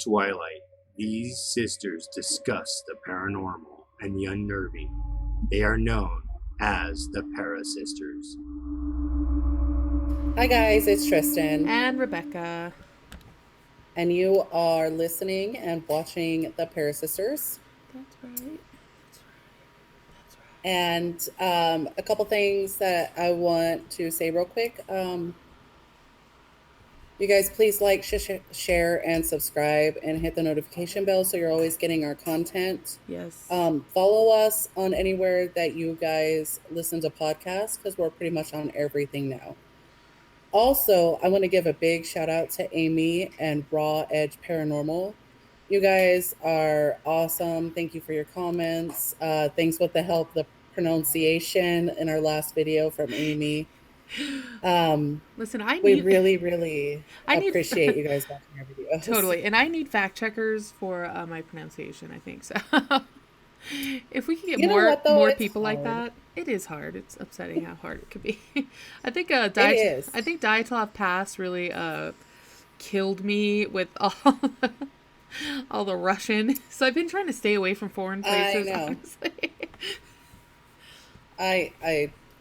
twilight, these sisters discuss the paranormal and the unnerving. They are known as the ParaSisters. Hi guys, it's Tristan, And Rebecca. and you are listening and watching the ParaSisters. That's right. And a couple things that I want to say real quick. You guys, please like, share, and subscribe, and hit the notification bell so you're always getting our content. Yes. Follow us on anywhere that you guys listen to podcasts, because we're pretty much on everything now. Also, I want to give a big shout out to Amy and Raw Edge Paranormal. You guys are awesome. Thank you for your comments. Thanks with the help, the pronunciation in our last video from Amy. Listen, we really appreciate you guys watching our videos. Totally. And I need fact checkers for my pronunciation, I think. So if we could get more people like that, it is hard. It's upsetting how hard it could be. I think Dyatlov Pass really killed me with all the Russian. So I've been trying to stay away from foreign places, I know. honestly.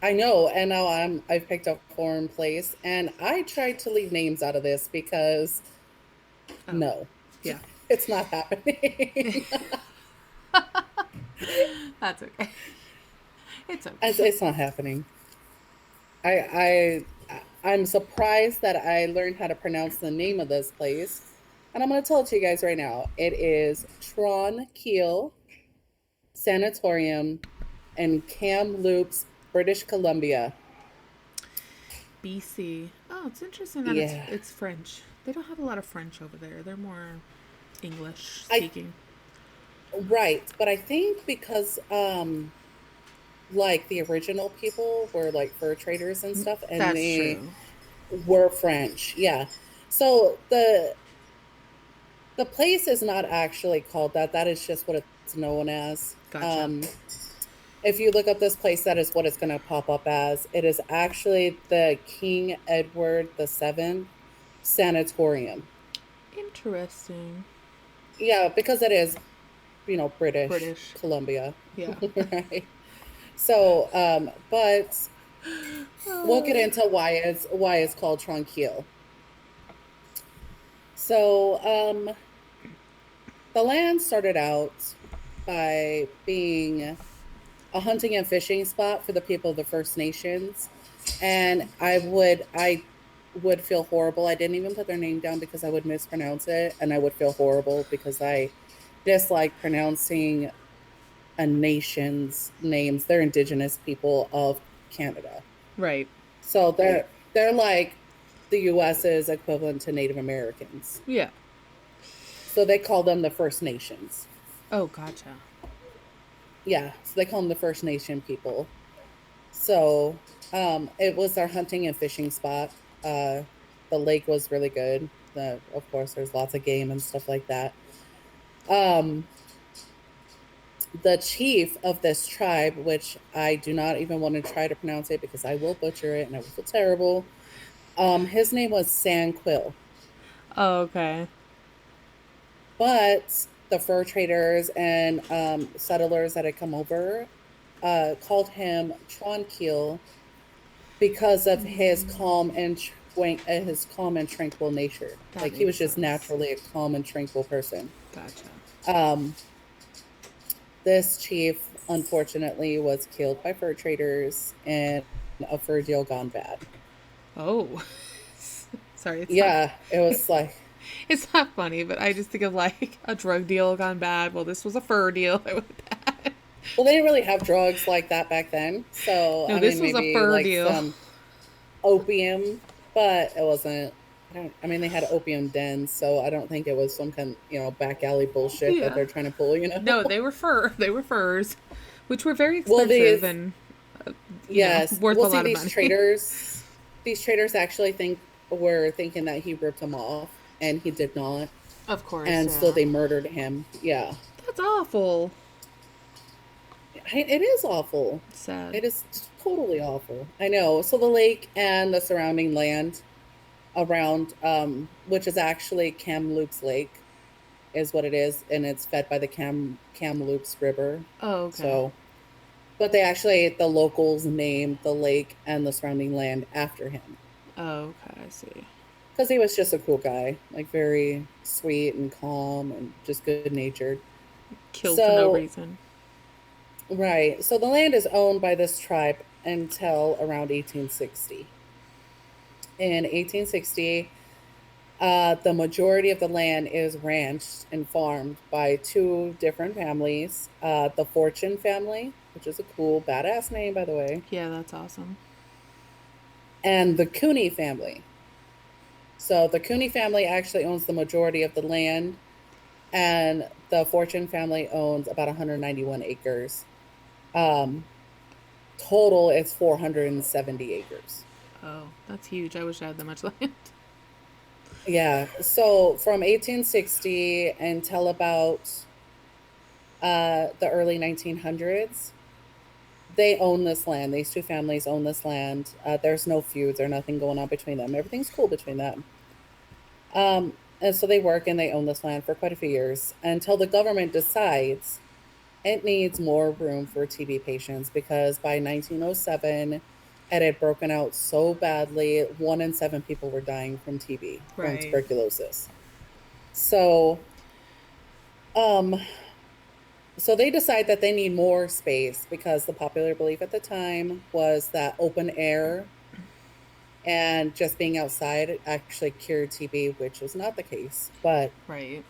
I know, and now I've picked up foreign place, and I tried to leave names out of this because no, yeah, it's not happening. That's okay. It's okay. It's not happening. I'm surprised that I learned how to pronounce the name of this place, and I'm going to tell it to you guys right now. It is Tranquille Sanitorium in Kamloops, British Columbia. BC. Oh, it's interesting that it's French. They don't have a lot of French over there. They're more English speaking. Right, but I think because like the original people were like fur traders and stuff, and they were French. Yeah. So the place is not actually called that. That is just what it's known as. Gotcha. If you look up this place, that is what it's going to pop up as. It is actually the King Edward VII Sanatorium. Interesting. Yeah, because it is, British Columbia. Yeah. Right. So, but we'll get into why it's called Tranquille. So, the land started out by being a hunting and fishing spot for the people of the First Nations, and I would feel horrible. I didn't even put their name down because I would mispronounce it, and I would feel horrible because I dislike pronouncing a nation's names. They're Indigenous people of Canada, right? So they're like the U.S.'s equivalent to Native Americans. Yeah. So they call them the First Nations. Oh, gotcha. Yeah, so they call them the First Nation people. So it was our hunting and fishing spot. The lake was really good. Of course, there's lots of game and stuff like that. The chief of this tribe, which I do not even want to try to pronounce it because I will butcher it and I will feel terrible. His name was Tranquille. Oh, okay. But the fur traders and settlers that had come over called him Tranquille because of his calm and tranquil nature. Like he was just naturally a calm and tranquil person. Gotcha. This chief, unfortunately, was killed by fur traders in a fur deal gone bad. Oh, sorry. It was like. It's not funny, but I just think of like a drug deal gone bad. Well, this was a fur deal that went bad. Well, they didn't really have drugs like that back then. So no, this was a fur deal. Some opium, but it wasn't. They had opium dens, so I don't think it was some kind of, back alley bullshit that they're trying to pull, No, they were fur. They were furs, which were very expensive and worth a lot of money. These traders actually were thinking that he ripped them off, and he did not. Of course. And so they murdered him. Yeah. That's awful. It is awful. Sad. It is totally awful. I know. So the lake and the surrounding land around, which is actually Kamloops Lake, is what it is, and it's fed by the Kamloops River. Oh, okay. So, but they actually, the locals named the lake and the surrounding land after him Oh, okay, I see. because he was just a cool guy, like very sweet and calm and just good natured. Killed for no So, reason. right. So the land is owned by this tribe until around 1860. In 1860, the majority of the land is ranched and farmed by two different families, the Fortune family, which is a cool, badass name, by the way, Yeah, that's awesome. and the Cooney family. So the Cooney family actually owns the majority of the land, and the Fortune family owns about 191 acres. Um, Total, it's 470 acres. Oh, that's huge. I wish I had that much land. Yeah. So from 1860 until about the early 1900s, they own this land. These two families own this land. There's no feuds or nothing going on between them. Everything's cool between them. And so they work and they own this land for quite a few years until the government decides it needs more room for TB patients because by 1907, it had broken out so badly, 1 in 7 people were dying from TB, from Right. tuberculosis. So, um, so they decide that they need more space because the popular belief at the time was that open air and just being outside actually cured TB, which was not the case, but Right.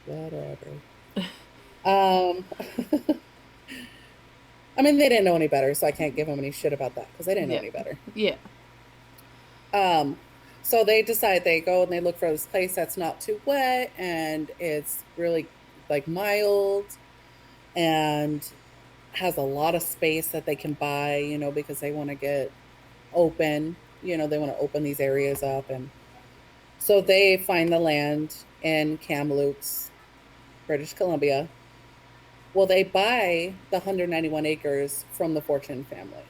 whatever. Um, I mean, they didn't know any better, so I can't give them any shit about that because they didn't know Yeah. any better. Yeah. Um, so they decide they go and they look for this place that's not too wet and it's really like mild and has a lot of space that they can buy, because they want to get open, they want to open these areas up. And so they find the land in Kamloops, British Columbia. Well, they buy the 191 acres from the Fortune family.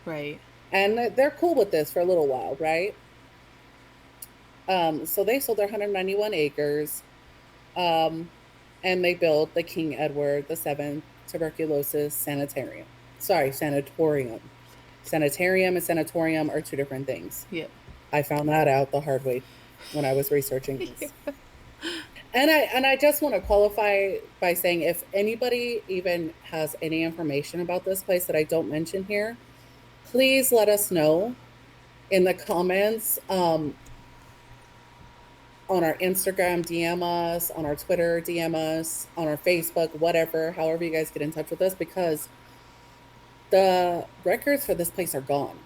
Right. And they're cool with this for a little while, right? So they sold their 191 acres, um, and they built the King Edward VII Tuberculosis Sanitarium. Sorry, sanatorium. Sanitarium and sanatorium are two different things. Yeah. I found that out the hard way when I was researching this. And I just want to qualify by saying if anybody even has any information about this place that I don't mention here, please let us know in the comments, on our Instagram, DM us, on our Twitter, DM us, on our Facebook, whatever, however you guys get in touch with us, because the records for this place are gone.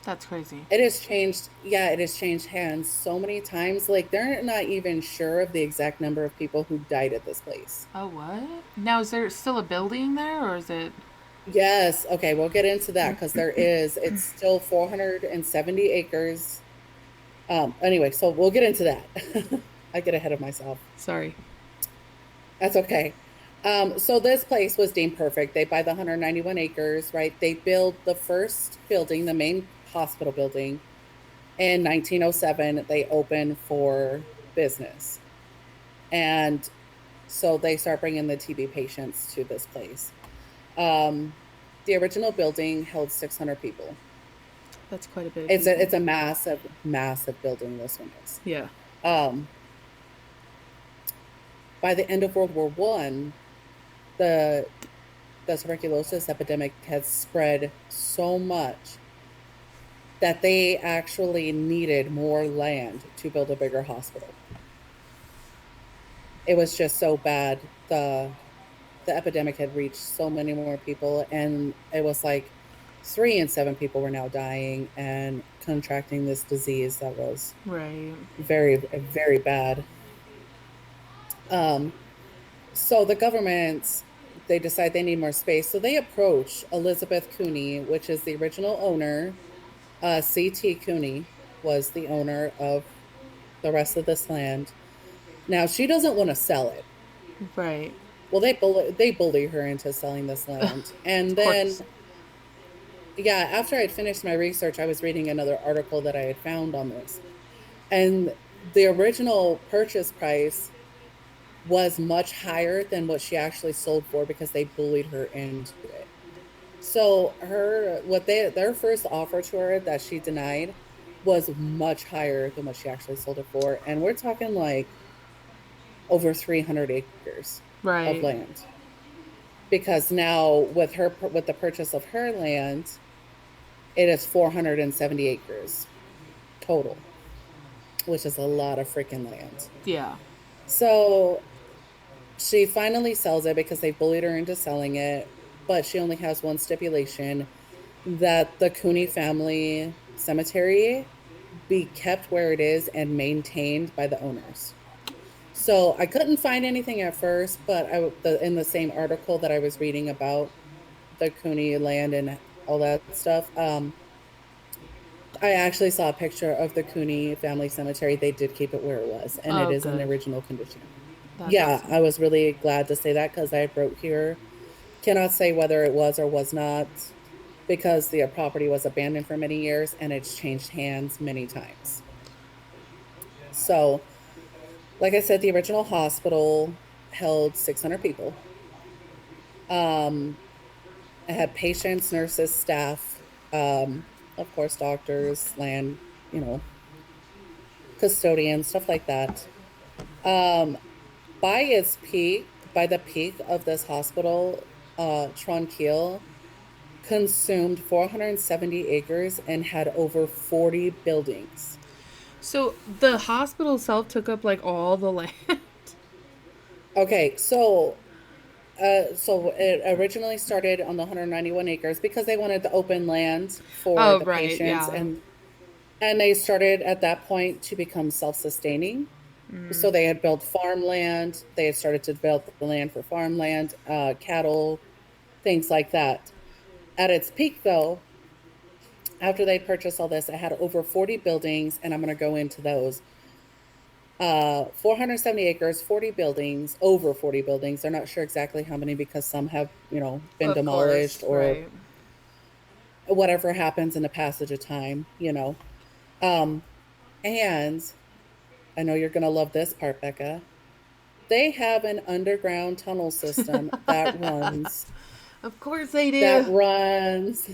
That's crazy. It has changed. Yeah, it has changed hands so many times. Like, they're not even sure of the exact number of people who died at this place. Oh, what? Now, is there still a building there, or is it? Yes. Okay, we'll get into that because there is. It's still 470 acres. Anyway, so we'll get into that. I get ahead of myself. Sorry. That's okay. So this place was deemed perfect. They buy the 191 acres, right? They build the first building, the main hospital building, in 1907. They open for business. And so they start bringing the TB patients to this place. The original building held 600 people. That's quite a bit. It's a massive, massive building. This one is. Yeah. By the end of World War I, the tuberculosis epidemic had spread so much that they actually needed more land to build a bigger hospital. It was just so bad. The epidemic had reached so many more people, and it was like 3 in 7 people were now dying and contracting this disease that was right, very, very bad. So the government, they decide they need more space. So they approach Elizabeth Cooney, which is the original owner. C.T. Cooney was the owner of the rest of this land. Now, she doesn't want to sell it. right. Well, they bully her into selling this land. And then, yeah, after I'd finished my research, I was reading another article that I had found on this. And the original purchase price was much higher than what she actually sold for because they bullied her into it. So their first offer to her that she denied was much higher than what she actually sold it for. And we're talking like over 300 acres of Right. land. Because now with the purchase of her land, it is 470 acres total, which is a lot of freaking land. Yeah. So she finally sells it because they bullied her into selling it, but she only has one stipulation that the Cooney family cemetery be kept where it is and maintained by the owners. So I couldn't find anything at first, but in the same article that I was reading about the Cooney land and all that stuff, I actually saw a picture of the Cooney family cemetery. They did keep it where it was, and it Oh, is in the good. original condition. That's Yeah, awesome. I was really glad to say that because I wrote here, cannot say whether it was or was not because the property was abandoned for many years and it's changed hands many times. So, like I said, the original hospital held 600 people. Um, it had patients, nurses, staff, of course, doctors, land, you know, custodians, stuff like that. Um, by the peak of this hospital, Tranquille consumed 470 acres and had over 40 buildings. So the hospital itself took up like all the land. Okay, so it originally started on the 191 acres because they wanted the open land for Oh, the right. patients, Yeah. and they started at that point to become self-sustaining. So they had built farmland, they had started to develop the land for farmland, cattle, things like that. At its peak, though, after they purchased all this, it had over 40 buildings, and I'm going to go into those. 470 acres, 40 buildings, over 40 buildings. They're not sure exactly how many because some have, been Of demolished course. or Right. whatever happens in the passage of time. Um, and I know you're going to love this part, Becca. They have an underground tunnel system Of course they that do. runs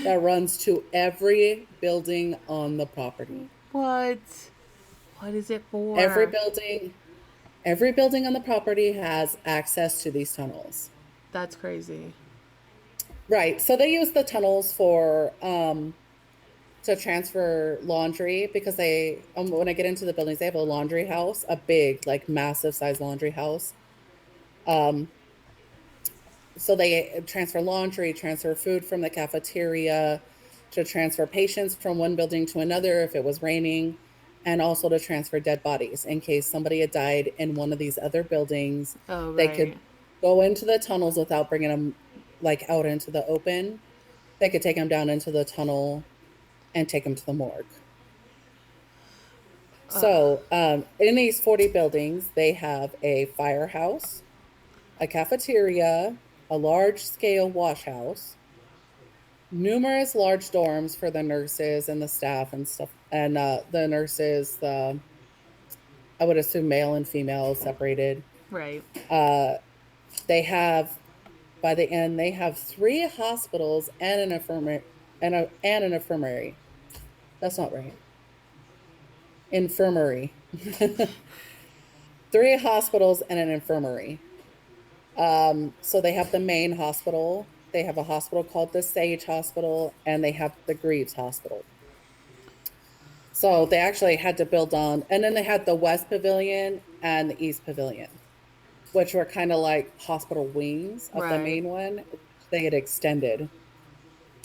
that runs to every building on the property. What? What is it Every for? building every building on the property has access to these tunnels. That's crazy. Right. So they use the tunnels for to transfer laundry because when I get into the buildings, they have a laundry house, a big, like massive size laundry house. Um so they transfer laundry, transfer food from the cafeteria, to transfer patients from one building to another if it was raining, and also to transfer dead bodies in case somebody had died in one of these other buildings. Oh, They could right. go into the tunnels without bringing them like out into the open. They could take them down into the tunnel and take them to the morgue. So, in these 40 buildings, they have a firehouse, a cafeteria, a large scale wash house, numerous large dorms for the nurses and the staff and stuff, and the nurses, I would assume male and female separated. Right. Uh, they have by the end they have three hospitals and an infirmary. That's not right. Infirmary. Three hospitals and an infirmary. So they have the main hospital. They have a hospital called the Sage Hospital, and they have the Greaves Hospital. So they actually had to build on, and then they had the West Pavilion and the East Pavilion, which were kind of like hospital wings of the Right. main one. They had extended.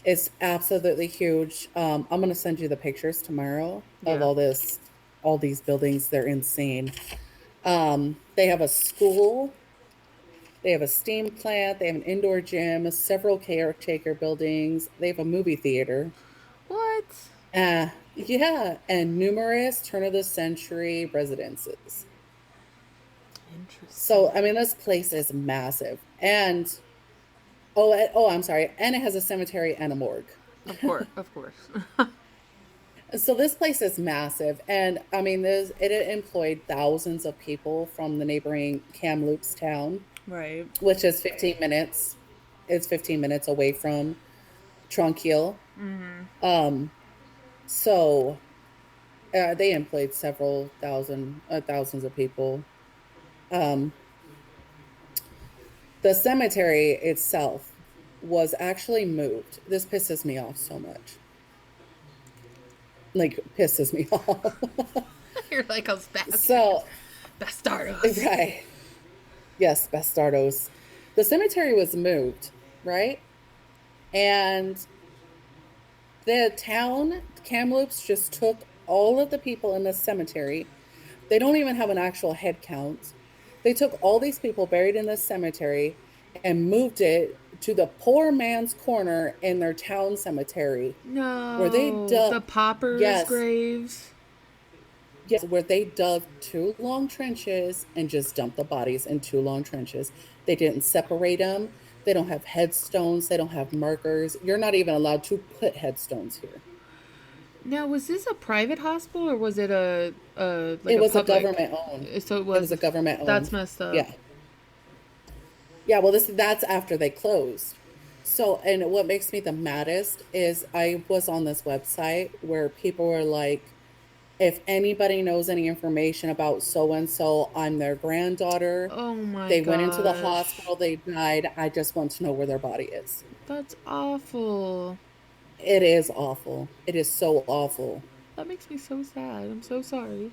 It's absolutely huge. I'm gonna send you the pictures tomorrow of Yeah. all these buildings. They're insane. They have a school. They have a steam plant. They have an indoor gym, several caretaker buildings. They have a movie theater. What? Yeah, and numerous turn of the century residences. Interesting. So, I mean, this place is massive. And I'm sorry, and it has a cemetery and a morgue. Of course. Of course. So this place is massive, and I mean, it employed thousands of people from the neighboring Kamloops town, Right. which is 15 minutes. It's 15 minutes away from Tranquille. Mm-hmm. Um, so they employed several thousands of people. Um, the cemetery itself was actually moved. This pisses me off so much. Like pisses me off. You're like those So bastardos. right. Yes, bastardos. The cemetery was moved, right? And the town, Kamloops, just took all of the people in the cemetery. They don't even have an actual head count. They took all these people buried in this cemetery and moved it to the poor man's corner in their town cemetery, where they No, dug, the paupers' yes, graves. yes, where they dug two long trenches and just dumped the bodies in two long trenches. They didn't separate them. They don't have headstones. They don't have markers. You're not even allowed to put headstones here. Now, was this a private hospital or was it a like It a was a public? government owned. So it It was was. a government That's owned. messed up. Yeah. Yeah, well that's after they closed. So, and what makes me the maddest is I was on this website where people were like, if anybody knows any information about so and so, I'm their granddaughter. Oh my They went into the gosh, hospital, they died. I just want to know where their body is. that's awful. It is awful. It is so awful. That makes me so sad. I'm so sorry.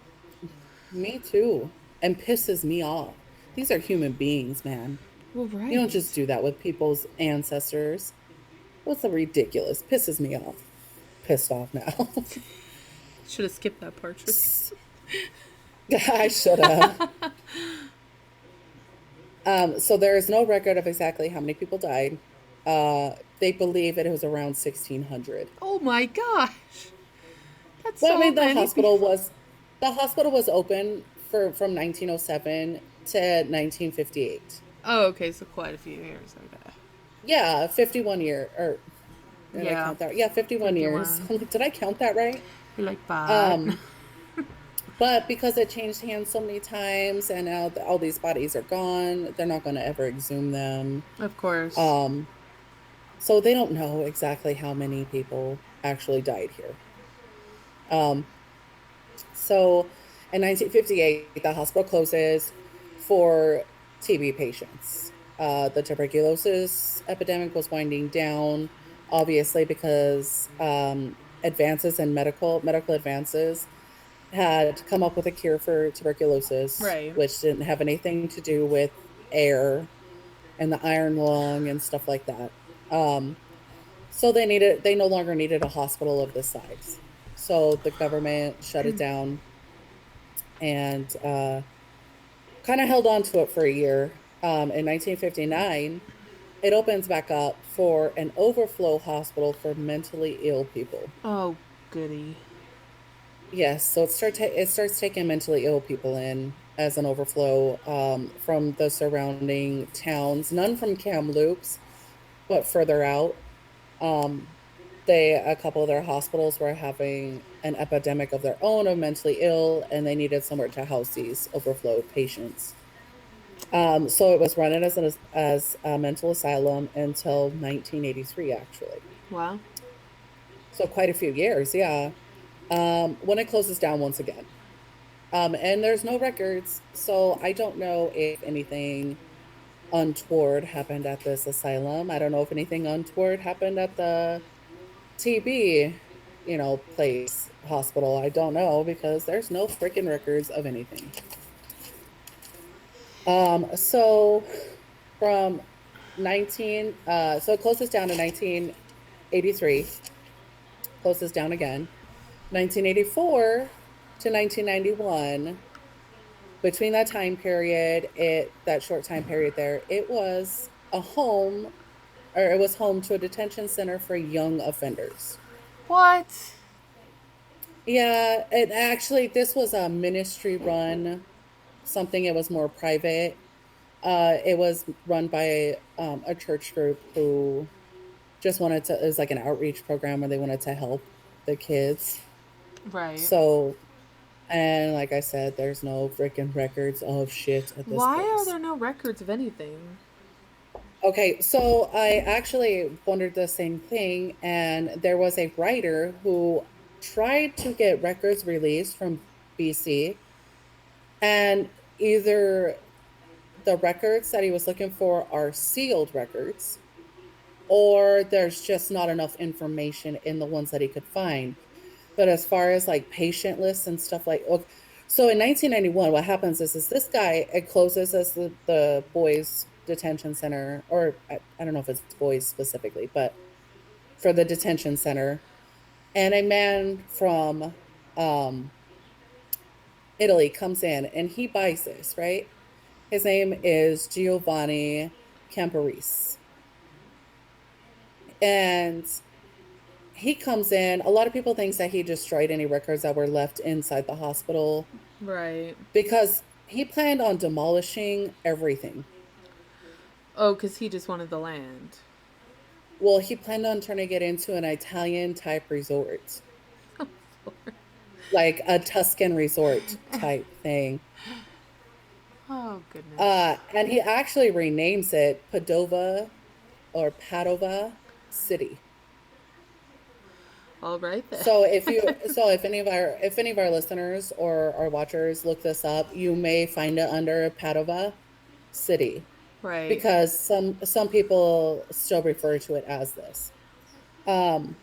Me too. And pisses me off. These are human beings, man. Well, You don't just right. do that with people's ancestors. What's the ridiculous? Pisses me off. Pissed off now. Should have skipped that part. I should have. So there is no record of exactly how many people died. They believe that it was around 1600. Oh my gosh, that's Well, I so mean, many people. the hospital was open for from 1907 to 1958. Oh, okay, so quite a few years. Okay. Yeah, 51 year or did I Yeah, count that? Yeah, 51 years. 51. I'm like, did I count that right? You're like bad. Um, but because it changed hands so many times and now all these bodies are gone, they're not going to ever exhume them. Of course. Um, so they don't know exactly how many people actually died here. Um, so in 1958, the hospital closes for TB patients. The tuberculosis epidemic was winding down, obviously, because advances in medical advances had come up with a cure for tuberculosis, Right. which didn't have anything to do with air and the iron lung and stuff like that. Um, so they no longer needed a hospital of this size. So the government shut it down and kind of held on to it for a year. In 1959, it opens back up for an overflow hospital for mentally ill people. Oh, goody. Yes, so it starts taking mentally ill people in as an overflow from the surrounding towns, none from Kamloops, but further out. Um, a couple of their hospitals were having an epidemic of their own of mentally ill, and they needed somewhere to house these overflow patients. So it was running as a mental asylum until 1983, actually. Wow. So quite a few years, yeah. When it closes down once again. And there's no records, so I don't know if anything untoward happened at this asylum. I don't know if anything untoward happened at the TB, place, hospital. I don't know because there's no freaking records of anything. So from so it closes down in 1983, closes down again. 1984 to 1991, between that time period, that short time period there, it was a home, or it was home to a detention center for young offenders. What? Yeah, it actually this was a ministry run something. It was more private. It was run by a church group who just wanted to. It was like an outreach program where they wanted to help the kids. Right. So, and like I said, there's no freaking records of shit at this Why are place. there no records of anything? Okay, so I actually wondered the same thing, and there was a writer who tried to get records released from BC, and either the records that he was looking for are sealed records, or there's just not enough information in the ones that he could find. But as far as like patient lists and stuff like, okay, so in 1991, what happens is this guy, it closes as the boys detention center, or I don't know if it's boys specifically, but for the detention center. And a man from um, Italy comes in and he buys this, right? His name is Giovanni Camporese. And he comes in. A lot of people think that he destroyed any records that were left inside the hospital Right. because he planned on demolishing everything. Oh, because he just wanted the land. Well, he planned on turning it into an Italian type resort, like a Tuscan resort type thing. Oh, goodness. And he actually renames it Padova or Padova City. All right then. So if any of our listeners or our watchers look this up, you may find it under Padova City, Right. because some people still refer to it as this. Um,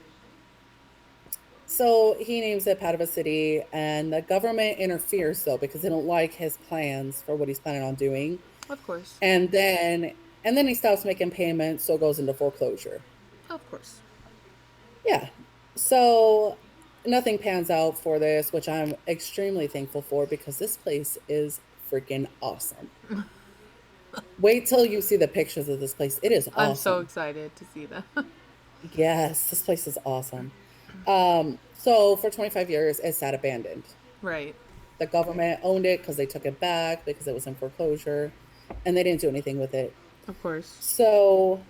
so he names it Padova City, and the government interferes though because they don't like his plans for what he's planning on doing, Of course. and then he stops making payments, so it goes into foreclosure. Of course. Yeah. So nothing pans out for this, which I'm extremely thankful for because this place is freaking awesome. Wait till you see the pictures of this place. It is I'm so awesome. excited to see that. Yes, this place is awesome. So for 25 years, it sat abandoned. Right. The government owned it because they took it back because it was in foreclosure, and they didn't do anything with it. Of course. So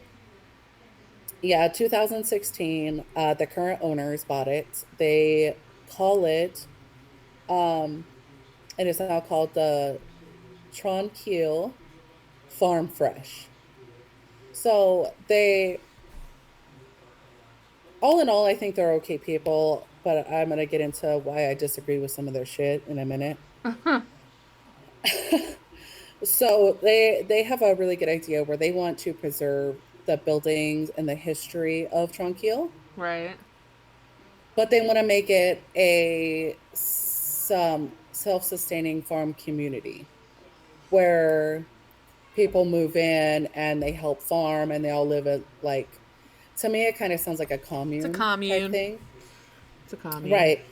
yeah, 2016, the current owners bought it. They call it, um, it is now called the Tranquille Farm Fresh. So they, all in all, I think they're okay people, but I'm gonna get into why I disagree with some of their shit in a minute. So they have a really good idea where they want to preserve the buildings and the history of Tranquille, Right. but they want to make it a some self-sustaining farm community where people move in and they help farm and they all live at, like, to me it kind of sounds like a It's a commune type commune. thing. It's a commune. Right.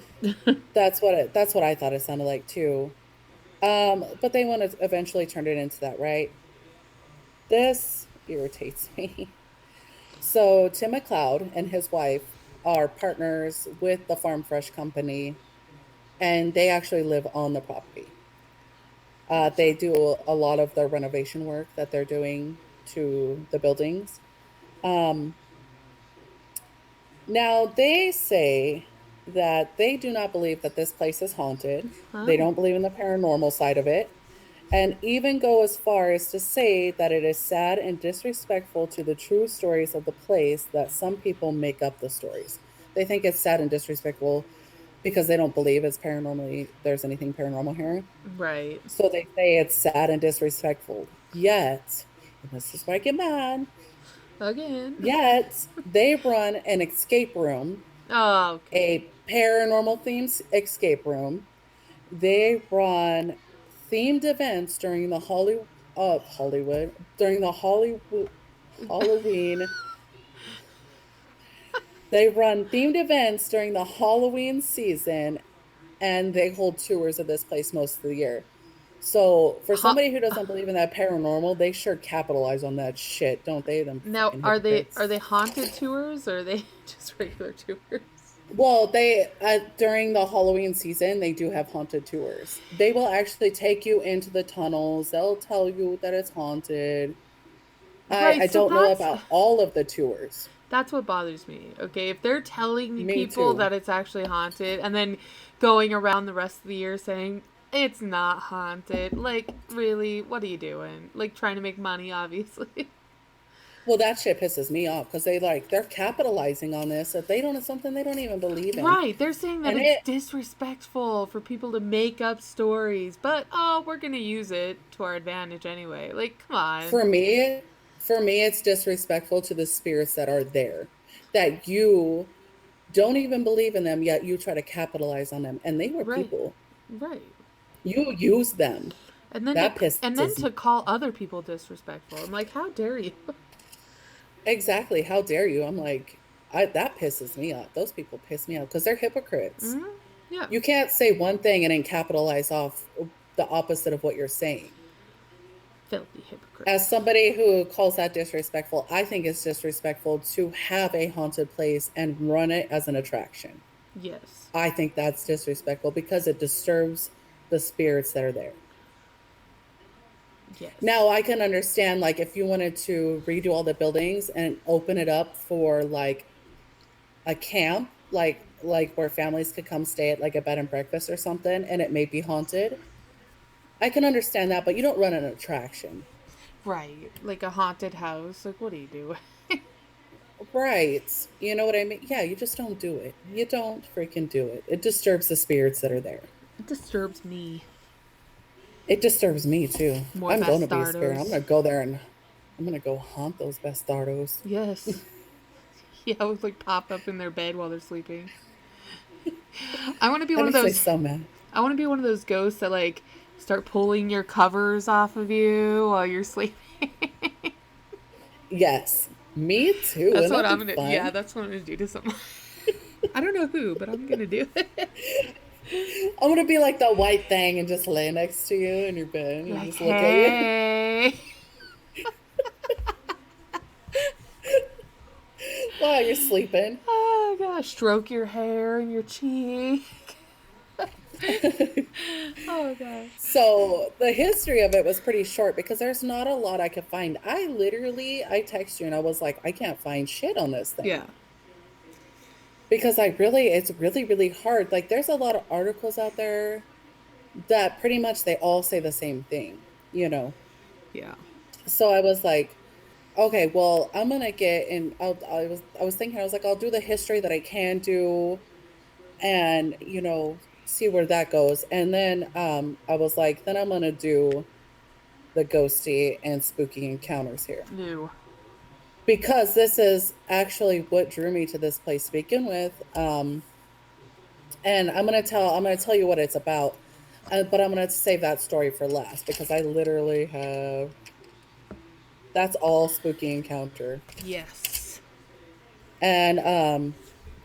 That's what I thought it sounded like too. But they want to eventually turn it into that, right? This irritates me. So Tim McLeod and his wife are partners with the Farm Fresh company, and they actually live on the property. Gotcha. They do a lot of the renovation work that they're doing to the buildings. Um, Now they say that they do not believe that this place is haunted. They Oh. don't believe in the paranormal side of it, and even go as far as to say that it is sad and disrespectful to the true stories of the place that some people make up the stories. They think it's sad and disrespectful because they don't believe there's anything paranormal here. Right. So they say it's sad and disrespectful. Yet, and this is where I get mad, Again. yet they run an escape room, Oh, okay. a paranormal themed escape room. They run themed events during the Hollywood during the Hollywood Halloween. They run themed events during the Halloween season, and they hold tours of this place most of the year. So for Ha- somebody who doesn't believe in that paranormal, they sure capitalize on that shit, don't they? Them Now, freaking are hypocrites. they haunted tours or are they just regular tours? Well, they during the Halloween season, they do have haunted tours. They will actually take you into the tunnels. They'll tell you that it's haunted. Right. I So don't know about all of the tours. That's what bothers me. Okay, if they're telling Me people too. that it's actually haunted and then going around the rest of the year saying it's not haunted, like really, what are you doing? Like trying to make money, obviously. Well, that shit pisses me off because they're capitalizing on this if they don't it's something they don't even believe in. Right, they're saying that And it's it disrespectful for people to make up stories, but oh, we're gonna use it to our advantage anyway. Like, come on. for me for me it's disrespectful to the spirits that are there. That you don't even believe in them yet you try to capitalize on them and they were Right, people. right. You use them. That And then pisses me. to call other people disrespectful. I'm like, how dare you? Exactly. How dare you? I'm like, that pisses me off. Those people piss me off because they're hypocrites. Mm-hmm. Yeah. You can't say one thing and then capitalize off the opposite of what you're saying. Filthy hypocrite. As somebody who calls that disrespectful, I think it's disrespectful to have a haunted place and run it as an attraction. Yes. I think that's disrespectful because it disturbs the spirits that are there. Yes. Now I can understand like if you wanted to redo all the buildings and open it up for like a camp, like where families could come stay at like a bed and breakfast or something and it may be haunted. I can understand that, but you don't run an attraction. Right. Like a haunted house. Like, what are you doing? Right. You know what I mean? Yeah, you just don't do it. You don't freaking do it. It disturbs the spirits that are there. It disturbs me. It disturbs me too. More I'm going to be a spirit. I'm bastardos. going to go there and I'm going to go haunt those bastardos. Yes. Yeah, I would like pop up in their bed while they're sleeping. I want to be That one of makes me those. so mad. I want to be one of those ghosts that like start pulling your covers off of you while you're sleeping. Yes, me too. That's Wouldn't what that I'm be gonna. Yeah, fun? that's what I'm gonna do to someone. I don't know who, but I'm gonna do it. I'm gonna be like the white thing and just lay next to you in your bed and Like, just look at you hey. while you're sleeping. Oh gosh, stroke your hair and your cheek. Oh god. So the history of it was pretty short because there's not a lot I could find. I text you and I was like, I can't find shit on this thing Yeah. because it's really, really hard. Like there's a lot of articles out there that pretty much they all say the same thing, you know? Yeah. So I was like, okay, well, I'm gonna get in. I was thinking, I was like, I'll do the history that I can do, and see where that goes. And then I was like, then I'm gonna do the ghosty and spooky encounters here New. because this is actually what drew me to this place to begin with. And I'm gonna tell you what it's about, but I'm gonna save that story for last because I literally have that's all spooky encounter. Yes. And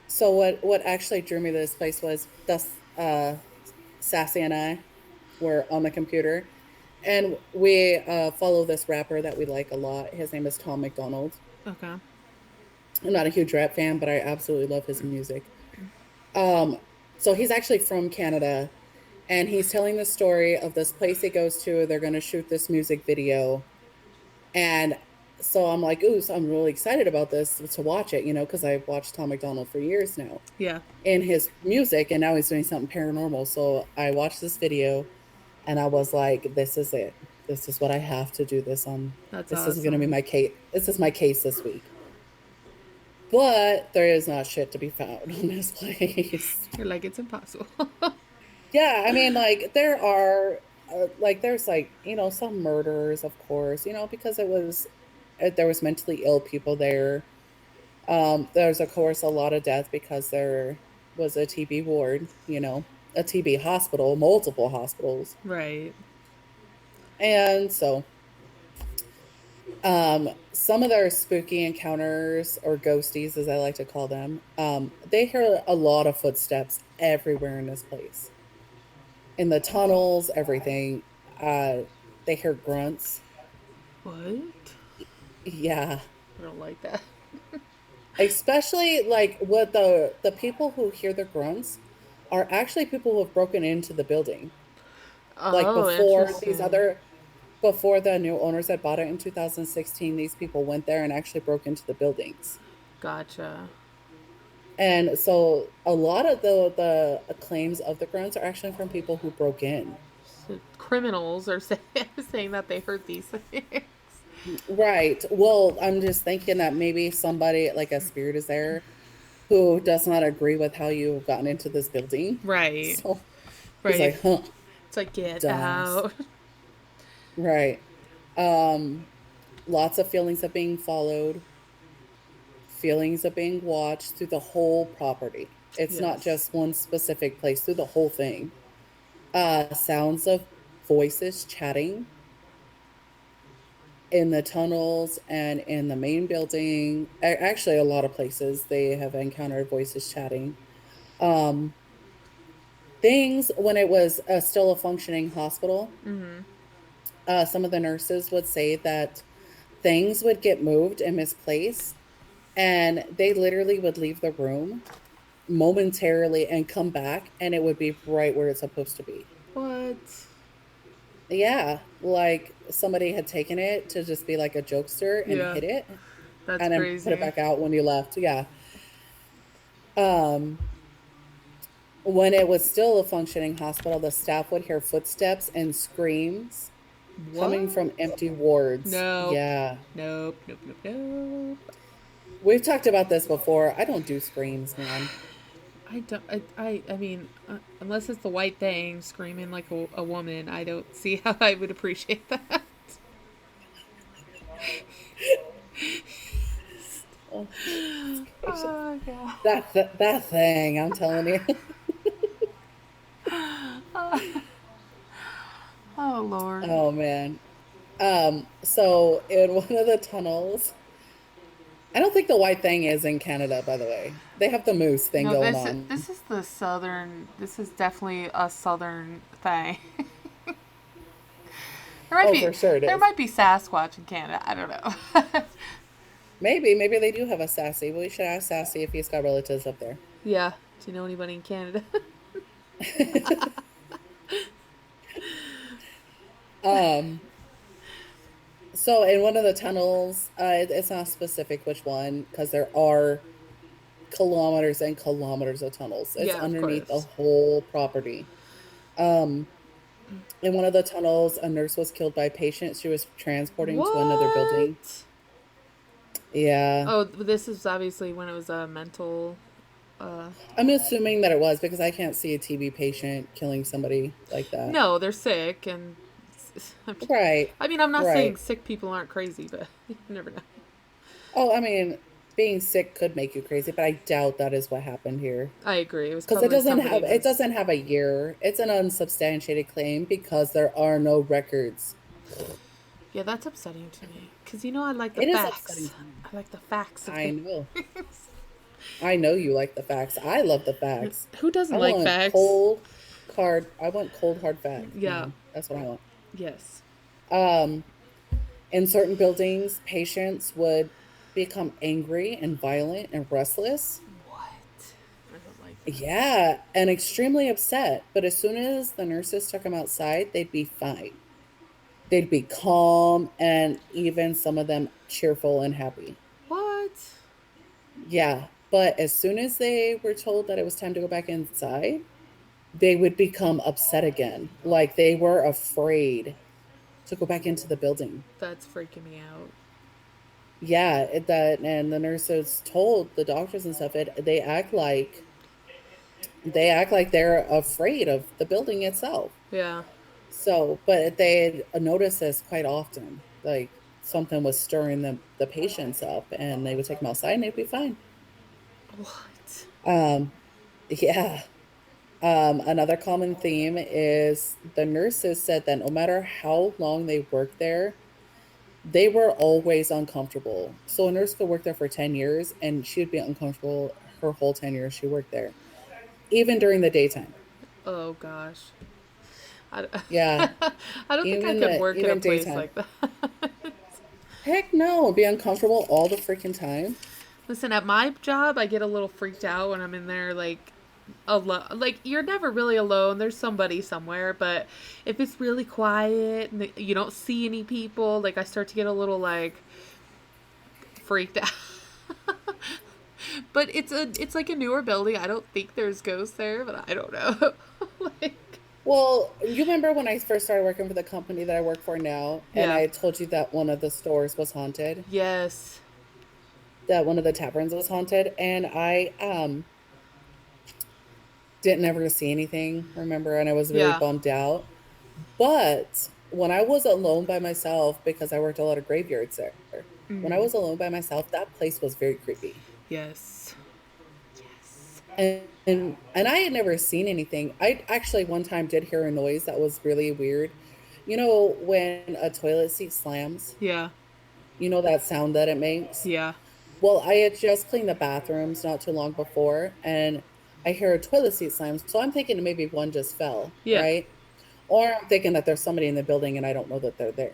so what actually drew me to this place was Sassy and I were on the computer, and we follow this rapper that we like a lot. His name is Tom McDonald. Okay. I'm not a huge rap fan, but I absolutely love his music. Um, so he's actually from Canada, and he's telling the story of this place he goes to. They're going to shoot this music video, and so I'm like, ooh, so I'm really excited about this to watch it, because I've watched Tom McDonald for years now Yeah. in his music, and now he's doing something paranormal. So I watched this video, and I was like, this is it. This is what I have to do this on. That's This is going to be awesome. my case. This is my case this week. But there is not shit to be found on this place. You're like, it's impossible. Yeah, I mean, like there are, there's some murders, of course, because there was mentally ill people there. There's of course a lot of death because there was a TB ward, a TB hospital, multiple hospitals, Right. and so some of their spooky encounters or ghosties, as I like to call them, they hear a lot of footsteps everywhere in this place, in the tunnels, everything. Uh, they hear grunts. What? Yeah, I don't like that. especially like what the people who hear the grunts are actually people who have broken into the building. Like Oh, interesting. before the new owners that bought it in 2016, these people went there and actually broke into the buildings. Gotcha. And so a lot of the claims of the groans are actually from people who broke in. So criminals are saying that they heard these things. Right. Well, I'm just thinking that maybe somebody, like a spirit, is there who does not agree with how you've gotten into this building. Right. So he's Right. like, huh, It's like, get dumbass. out. Right. Lots of feelings of being followed, feelings of being watched through the whole property. It's not Yes. just one specific place, through the whole thing. Sounds of voices chatting in the tunnels and in the main building. Actually, a lot of places they have encountered voices chatting. Um, Things when it was still a functioning hospital, Mm-hmm. some of the nurses would say that things would get moved and misplaced, and they literally would leave the room momentarily and come back, and it would be right where it's supposed to be. What? Yeah, like somebody had taken it to just be like a jokester and Yeah. hid it That's and then put it crazy. back out when you left. Yeah. Um, when it was still a functioning hospital, the staff would hear footsteps and screams coming from What? empty wards. Nope. Yeah. Nope. Nope. Nope. Nope. We've talked about this before. I don't do screams, man. I don't. I mean, unless it's the white thing screaming like a woman, I don't see how I would appreciate that. Oh, goodness gracious. Oh god. That thing, I'm telling you. Oh lord. Oh man. So in one of the tunnels, I don't think the white thing is in Canada, by the way. They have the moose thing No, going this on. this is the southern. This is definitely a southern thing. There might Oh, be for sure it there is. might be Sasquatch in Canada. I don't know. Maybe they do have a Sassy. We should ask Sassy if he's got relatives up there. Yeah. Do you know anybody in Canada? Um, so in one of the tunnels, it's not specific which one because there are kilometers and kilometers of tunnels. It's Yeah, of underneath the course. whole property. Um, in one of the tunnels, a nurse was killed by a patient she was transporting to another building. What? Yeah. Oh, this is obviously when it was a mental. I'm assuming that it was because I can't see a TB patient killing somebody like that. No, they're sick, and Right. I mean, I'm not saying Right. sick people aren't crazy, but you never know. Oh, I mean, being sick could make you crazy, but I doubt that is what happened here. I agree. It was Because probably somebody it was. doesn't have a year. It's an unsubstantiated claim because there are no records. Yeah, that's upsetting to me. Because, you know, I like the It is upsetting facts. to me. I like the facts of I know. things. I know you like the facts. I love the facts. Who doesn't like facts? I want cold hard facts, Yeah. man. That's what I want. Yes. Um, in certain buildings, patients would become angry and violent and restless. What? I don't like that. Yeah, and extremely upset. But as soon as the nurses took them outside, they'd be fine. They'd be calm and even some of them cheerful and happy. What? Yeah, but as soon as they were told that it was time to go back inside, they would become upset again. Like they were afraid to go back into the building. That's freaking me out. Yeah, that and the nurses told the doctors and stuff they act like they're afraid of the building itself. Yeah. So, but they had noticed this quite often. Like something was stirring the patients up, and they would take them outside, and they'd be fine. What? Um, yeah. Another common theme is the nurses said that no matter how long they worked there, they were always uncomfortable. So a nurse could work there for 10 years and she'd be uncomfortable her whole 10 years she worked there, even during the daytime. Oh, gosh. I, Yeah, I don't think I could work in a even place daytime. like that. Heck no, be uncomfortable all the freaking time. Listen, at my job, I get a little freaked out when I'm in there, like, alone. Like, you're never really alone. There's somebody somewhere, but if it's really quiet and you don't see any people, like, I start to get a little, like, freaked out. But it's like a newer building. I don't think there's ghosts there, but I don't know. Like, Well, you remember when I first started working for the company that I work for now, and yeah. I told you that one of the stores was haunted, Yes. that one of the taverns was haunted, and I didn't ever see anything, remember, and I was really Yeah. bummed out. But when I was alone by myself, because I worked a lot of graveyards there, when I Mm. was alone by myself, that place was very creepy. Yes. Yes. And I had never seen anything. I actually one time did hear a noise that was really weird. You know when a toilet seat slams, Yeah. you know that sound that it makes? Yeah. Well, I had just cleaned the bathrooms not too long before, and I hear a toilet seat slam. So I'm thinking maybe one just fell, Yeah. right? Or I'm thinking that there's somebody in the building and I don't know that they're there,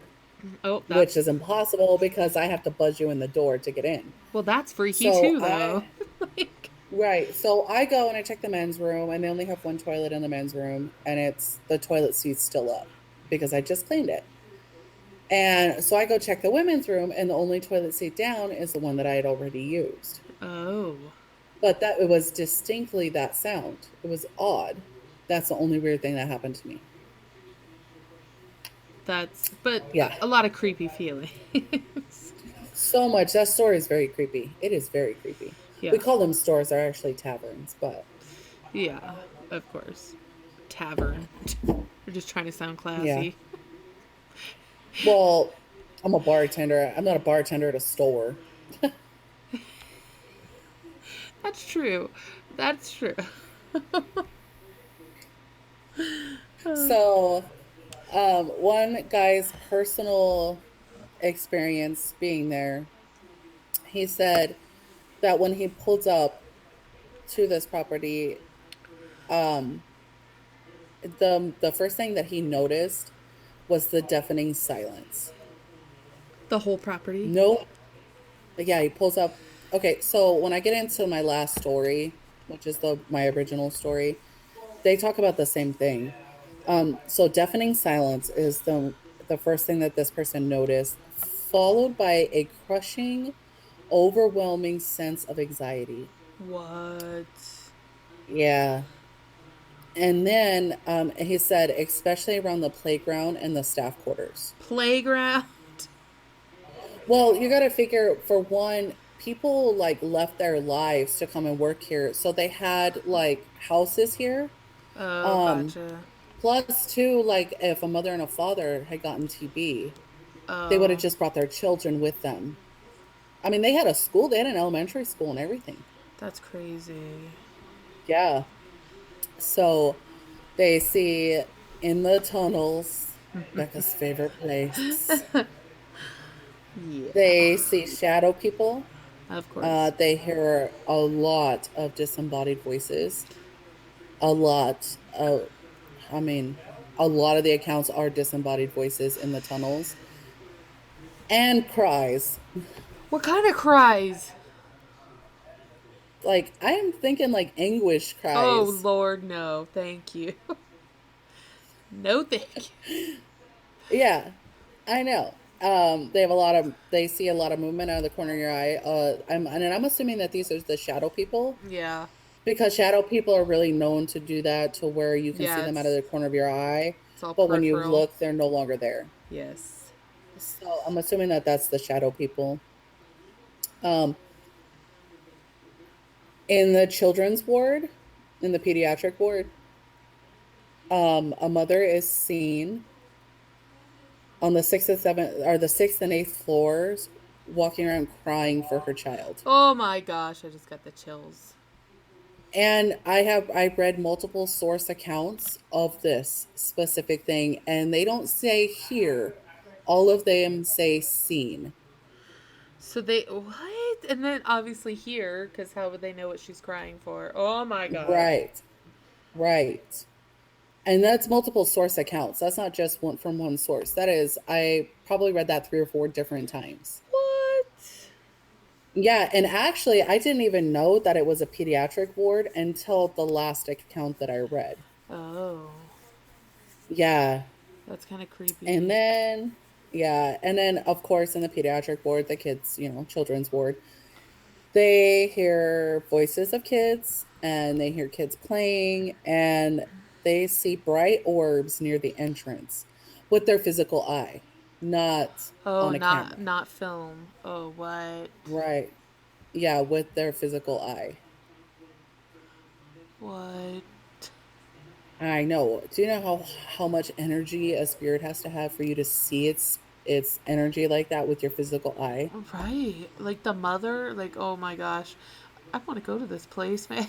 Oh, which is that's impossible because I have to buzz you in the door to get in. well, that's freaky So too, though. I, Like, right. So I go and I check the men's room, and they only have one toilet in the men's room, and it's the toilet seat's still up because I just cleaned it. And so I go check the women's room, and the only toilet seat down is the one that I had already used. oh, But that it was distinctly that sound. It was odd. That's the only weird thing that happened to me. that's but Yeah. a lot of creepy feelings. So much. That store is very creepy. It is very creepy. We Yeah. call them stores, they're actually taverns, but Yeah. Of course. Tavern. We're just trying to sound yeah. classy. Well, I'm a bartender. I'm not a bartender at a store. That's true. That's true. So, one guy's personal experience being there, he said that when he pulled up to this property, um, the first thing that he noticed was the deafening silence. The whole property. No, yeah, he pulls up. Okay, so when I get into my last story, which is the my original story, they talk about the same thing. So deafening silence is the first thing that this person noticed, followed by a crushing, overwhelming sense of anxiety. What? Yeah. And then he said, especially around the playground and the staff quarters. Playground. Well, you got to figure, for one, people like left their lives to come and work here. So they had like houses here. Oh, Um, gotcha. Plus, two, like if a mother and a father had gotten TB, they would have Oh, just brought their children with them. I mean, they had a school, they had an elementary school and everything. that's crazy. Yeah. So they see in the tunnels, Becca's favorite place, Yeah. they see shadow people. Of course. They hear a lot of disembodied voices. A lot. I mean, a lot of the accounts are disembodied voices in the tunnels and cries. What kind of cries? Like, I am thinking like anguish Oh, cries. Lord, no. Thank you. No, thank you. Yeah, I know. They see a lot of movement out of the corner of your eye. And I'm assuming that these are the shadow people, Yeah. because shadow people are really known to do that, to where you can see Yeah, them out of the corner of your eye, it's all but when you peripheral. look, they're no longer there. Yes. So I'm assuming that that's the shadow people. Um, in the children's ward, in the pediatric ward, a mother is seen on the sixth and seventh, or the sixth and eighth floors, walking around crying for her child. Oh my gosh, I just got the chills. And I've read multiple source accounts of this specific thing, and they don't say here. All of them say seen. So they what? And then obviously here, because how would they know what she's crying for? Oh my gosh. Right, right. And that's multiple source accounts. That's not just one from one source. That is, I probably read that 3 or 4 different times. What? Yeah, and actually, I didn't even know that it was a pediatric ward until the last account that I read. Oh, Yeah. that's kind of And creepy. then, yeah. And then, of course, in the pediatric ward, the kids, children's ward, They hear voices of kids and they hear kids playing and they see bright orbs near the entrance with their physical eye, not Oh, on a not camera. not film. Oh, what? Right. Yeah, with their physical eye. What? I know. Do you know how much energy a spirit has to have for you to see its energy like that with your physical eye? Right. Like the mother, like oh my gosh. I want to go to this place, man.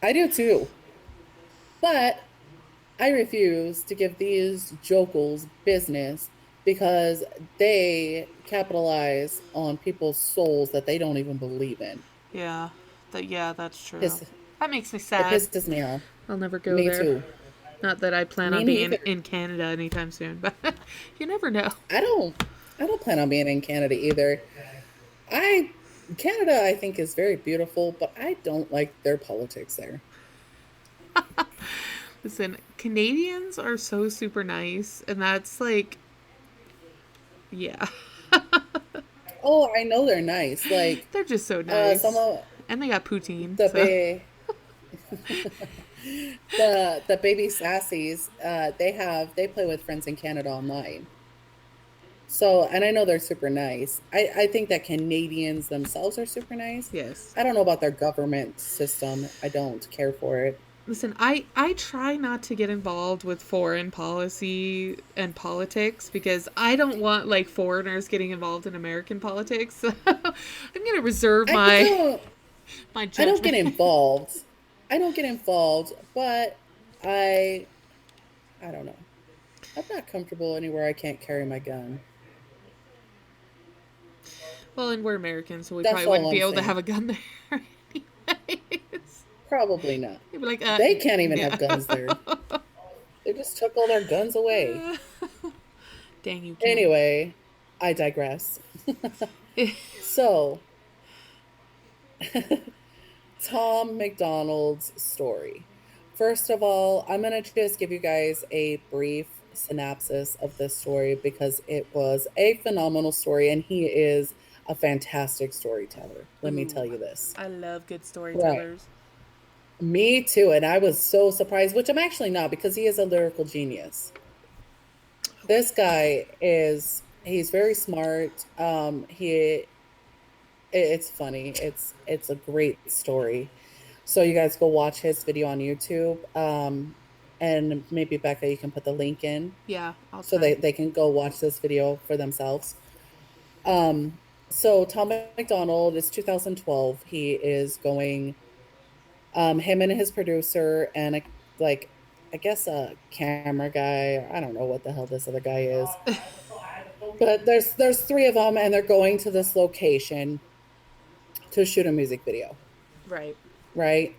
I do too. But I refuse to give these jokels business because they capitalize on people's souls that they don't even believe in. Yeah. Yeah, that's true. Piss, That makes me it sad. pisses me off. I'll never go Me there. too. Not that I plan Me on being neither. in Canada anytime soon, but you never know. I don't I don't plan on being in Canada either. I Canada I think is very beautiful, but I don't like their politics there. Listen, Canadians are so super nice, and that's like, yeah, Oh, I know they're nice. Like they're just so some nice. of And they got poutine, the so. the baby sassies, they play with friends in Canada online. So, and I know they're super nice. I think that Canadians themselves are super nice. Yes. I don't know about their government system. I don't care for it. Listen, I try not to get involved with foreign policy and politics because I don't want like foreigners getting involved in American politics. So I'm gonna reserve I my don't my I don't get judgment. involved. I don't get involved, but I I don't know. I'm not comfortable anywhere I can't carry my gun. Well, and we're Americans, so we That's probably all wouldn't be I'm able to have saying. a gun there anyways. Probably not. They'd be like, They can't even yeah. have guns there. They just took all their guns away. Dang, you can. Anyway, I digress. So, Tom McDonald's story. First of all, I'm going to just give you guys a brief synopsis of this story because it was a phenomenal story and he is a fantastic storyteller. Let me tell Ooh, you this. I love good Right. storytellers. Me too. And I was so surprised, which I'm actually not because he is a lyrical genius. This guy is, he's very smart. It's funny. It's a great story. So you guys go watch his video on YouTube. And maybe Becca, you can put the link in Yeah, I'll so try. they can go watch this video for themselves. Um, so Tom McDonald is 2012. He is going, him and his producer and like, I guess a camera guy. I don't know what the hell this other guy is, but there's three of them and they're going to this location to shoot a music video, Right. right?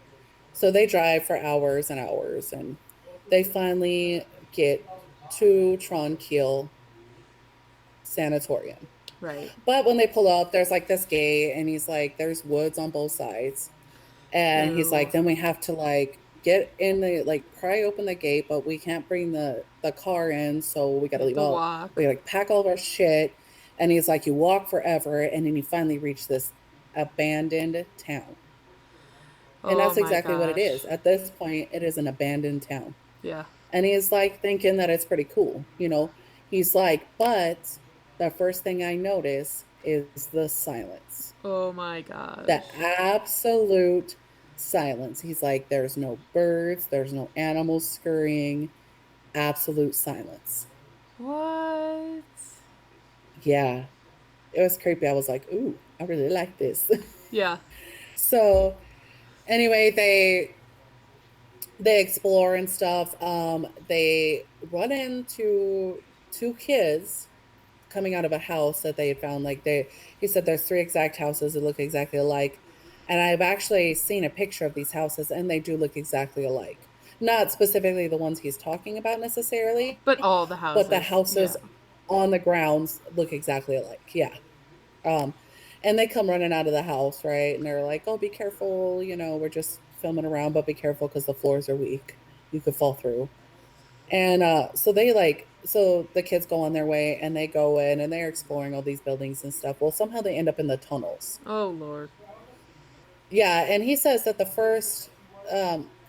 So they drive for hours and hours and they finally get to Tranquille Sanatorium. Right. But when they pull up, there's like this gate and he's like, there's woods on both sides. And he's Ooh. like, then we have to like get in the like pry open the gate, but we can't bring the car in, so we You gotta have leave to out. walk. We like pack all of our shit. And he's like, you walk forever, and then you finally reach this abandoned town. And Oh that's my exactly what it gosh. is. At this point, it is an abandoned town. Yeah. And he's like thinking that it's pretty cool, you know. He's like, but the first thing I notice is the silence. Oh my gosh. The absolute silence. He's like, there's no birds, there's no animals scurrying, absolute silence. What? Yeah, it was creepy. I was like, ooh, I really like this. Yeah. So anyway, they explore and stuff. They run into two kids coming out of a house that they had found. Like he said, there's three exact houses that look exactly alike, and I've actually seen a picture of these houses, and they do look exactly alike. Not specifically the ones he's talking about necessarily, But all the but the houses. houses Yeah. on the grounds look exactly alike. Yeah. Um, and they come running out of the house, right? And they're like, "Oh, be careful! You know, we're just filming around, but be careful because the floors are weak. You could fall through." And so the kids go on their way and they go in and they're exploring all these buildings and stuff. Well, somehow they end up in the tunnels. Oh Lord. Yeah, and he says that the first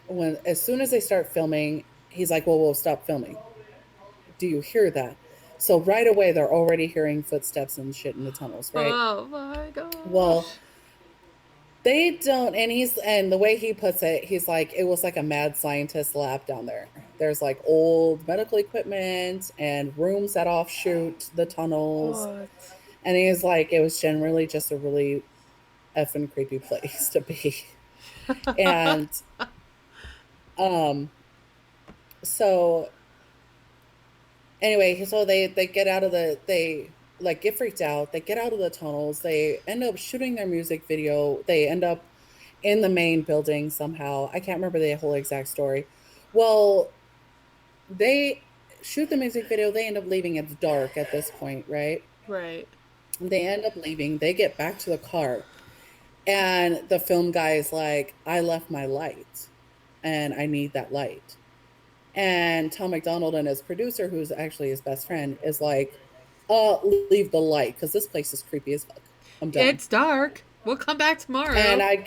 when as soon as they start filming, he's like, "Well, we'll stop filming. Do you hear that?" So right away they're already hearing footsteps and shit in the tunnels, right? Oh my Well, gosh. they don't, and the way he puts it, he's like, it was like a mad scientist lab down there. There's like old medical equipment and rooms that offshoot the tunnels. What? And he's like, it was generally just a really effing creepy place to be. And um so anyway, so they get out of they like get freaked out, they get out of the tunnels, they end up shooting their music video, they end up in the main building somehow. I can't remember the whole exact story. Well, they shoot the music video, they end up leaving. It's dark at this point, right? Right. They end up leaving, they get back to the car, and the film guy is like, I left my light and I need that light. And Tom McDonald and his producer, who's actually his best friend, is like, leave the light because this place is creepy as fuck. I'm done. It's dark. We'll come back And tomorrow.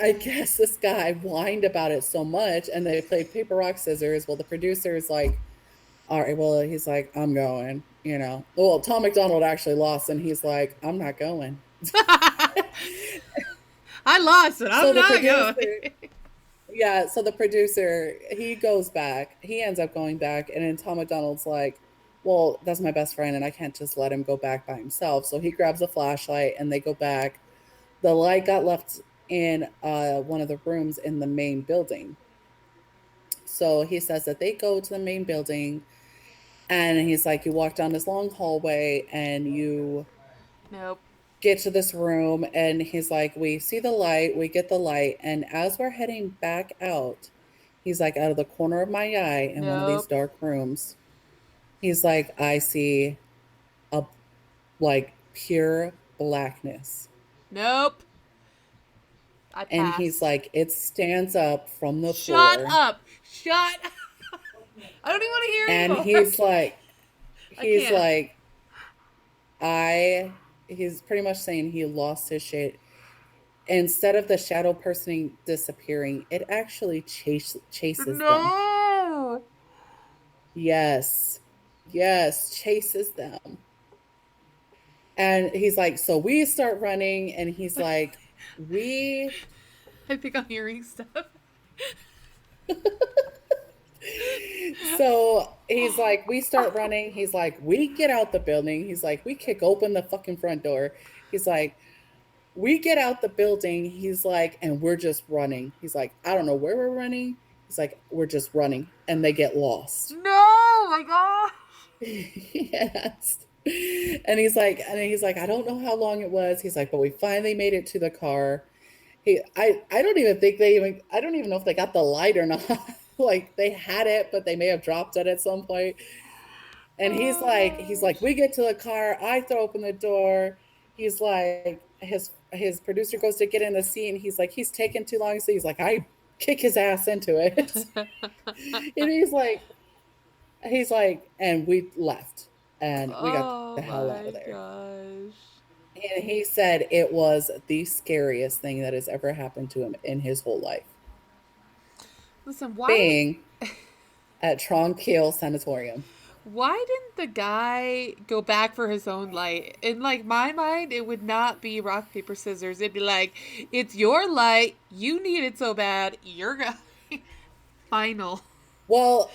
I guess this guy whined about it so much, and they played paper rock scissors. Well, the producer is like, all right, well, he's like, I'm going. Well, Tom McDonald actually lost, and he's like, I'm not going. I lost it. So I'm the not producer, going. yeah, so the producer, he goes back. He ends up going back, and then Tom McDonald's like, well, that's my best friend, and I can't just let him go back by himself. So he grabs a flashlight, and they go back. The light got left in one of the rooms in the main building. So he says that they go to the main building, and he's like, you walk down this long hallway, and you Nope. get to this room, and he's like, we see the light, we get the light, and as we're heading back out, he's like, out of the corner of my eye in one of these Nope. dark rooms, he's like, I see a like pure blackness. Nope. I And he's pass. like, it stands up from the Shut floor. up. Shut up. I don't even want to hear And anymore. I he's can't. like, he's pretty much saying he lost his shit. Instead of the shadow person disappearing, it actually chases them. No. Yes. Yes, chases them. And he's like, so we start running, and he's like, we I think I'm hearing stuff. so he's like, we start running. He's like, we get out the building. He's like, we kick open the fucking front door. He's like, we get out the building. He's like, and we're just running. He's like, I don't know where we're running. He's like, we're just running. And they get lost. No, my God. Yes. And he's like, I don't know how long it was. He's like, but we finally made it to the car. I don't even think I don't even know if they got the light or not. Like they had it, but they may have dropped it at some point. And he's Oh like, gosh. we get to the car, I throw open the door. He's like, his producer goes to get in the seat, and he's like, he's taking too long. So he's like, I kick his ass into it. And he's like, and we left and we got Oh the hell out my of there. gosh. And he said it was the scariest thing that has ever happened to him in his whole life, Listen, why being at Tranquille Sanatorium. why didn't the guy go back for his own light? In like my mind, it would not be rock paper scissors. It'd be like, it's your light. You need it so bad. You're going final. Well,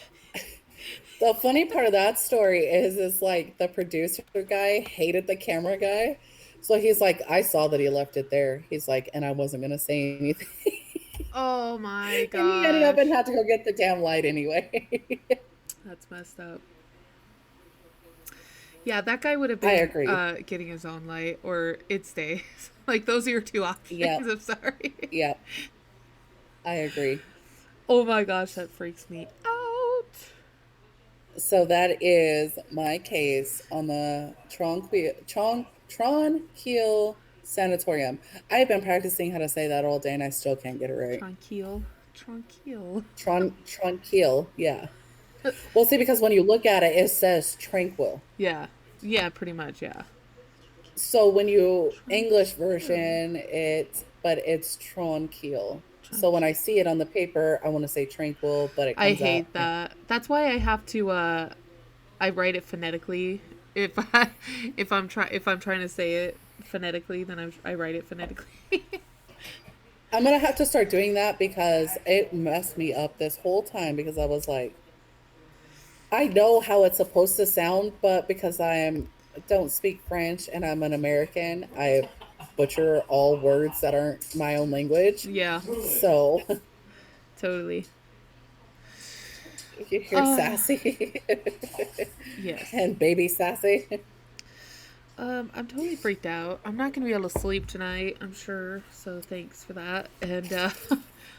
the funny part of that story is like the producer guy hated the camera guy. So he's like, I saw that he left it there. He's like, and I wasn't going to say anything. Oh my And he ended up and gosh. had to go get the damn light anyway. That's messed up. Yeah, that guy would have I been agree. getting his own light or it stays. Like those are your two Yep. options. I'm sorry. Yep. I agree. Oh my gosh, that freaks me out. So that is my case on the Tranquille Sanatorium. I've been practicing how to say that all day, and I still can't get it right. Tranquille. Tranquille. Tranquille, yeah. Well, see, because when you look at it, it says tranquil. Yeah. Yeah, pretty much, yeah. So when you English Tranquille. version, it's tranquille. So when I Tranquille. see it on the paper, I want to say tranquil, but it I comes out. hate that. That's why I have to I write it phonetically. If I if I'm trying to say it phonetically, then I write it phonetically. I'm gonna have to start doing that because it messed me up this whole time because I was like, I know how it's supposed to sound, but because don't speak French and I'm an American, I butcher all words that aren't my own language. Yeah, So totally. you're Uh, sassy yes. and baby sassy. I'm totally freaked out. I'm not gonna be able to sleep tonight, I'm sure. So thanks for that. And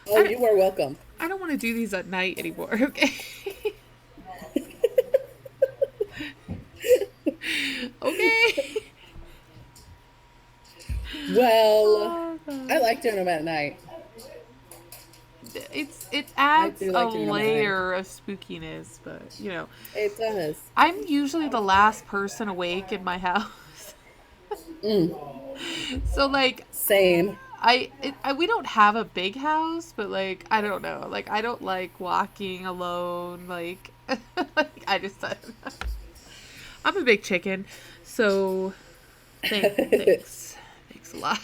Oh, I don't, you are welcome. I don't want to do these at night anymore. Okay. Okay. Well, Oh I god. like doing them at night. It I adds do a like doing them at night. layer of spookiness, but It does. I'm usually the last person awake in my house. Mm, So like same. we don't have a big house, but like I don't know, like I don't like walking alone. Like, like I just I don't know. I'm a big chicken, so thanks thanks a lot.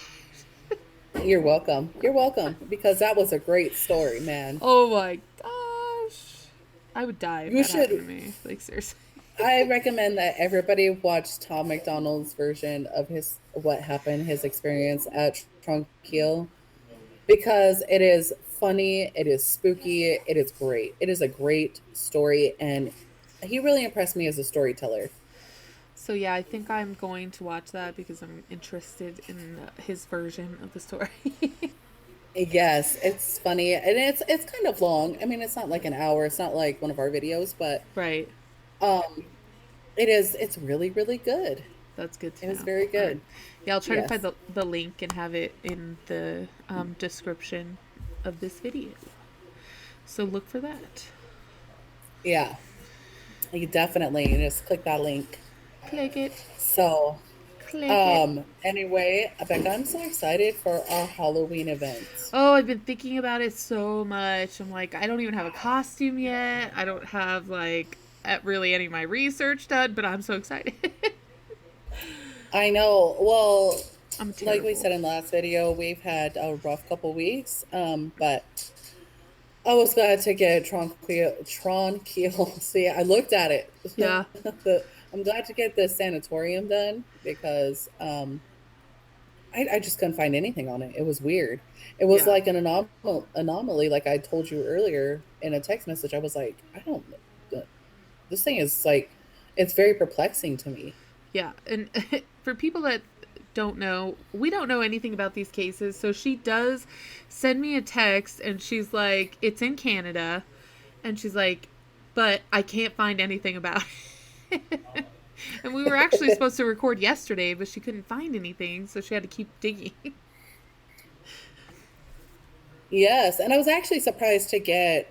You're welcome. You're welcome because that was a great story, man. Oh my gosh, I would die if You that happened should to me. Like seriously. I recommend that everybody watch Tom McDonald's version of his what happened, his experience at Tranquille because it is funny, it is spooky, it is great. It is a great story and he really impressed me as a storyteller. So yeah, I think I'm going to watch that because I'm interested in his version of the story. Yes, it's funny and it's kind of long. I mean, it's not like an hour, it's not like one of our videos, but Right. um it's really really good. That's good It to was know. very All right. good. Yeah, I'll try to find Yes. the link and have it in the description of this video. So look for that. Yeah. You definitely just click that link. Click it. So, Click it. anyway, Becca, I'm so excited for our Halloween event. Oh, I've been thinking about it so much. I'm like, I don't even have a costume yet. I don't have like really any of my research done, but I'm so excited. I know. Well, I'm like we terrible. said in the last video, we've had a rough couple weeks. But I was glad to get Tranquil. See, I looked at it. Yeah. I'm glad to get the sanatorium done because I just couldn't find anything on it. It was weird. It was Yeah. like an anomaly, like I told you earlier in a text message. I was like, I don't know. This thing is like, it's very perplexing to me. Yeah. And for people that don't know, we don't know anything about these cases. So she does send me a text and she's like, it's in Canada. And she's like, but I can't find anything about it. And we were actually supposed to record yesterday, but she couldn't find anything. So she had to keep digging. Yes, and I was actually surprised to get,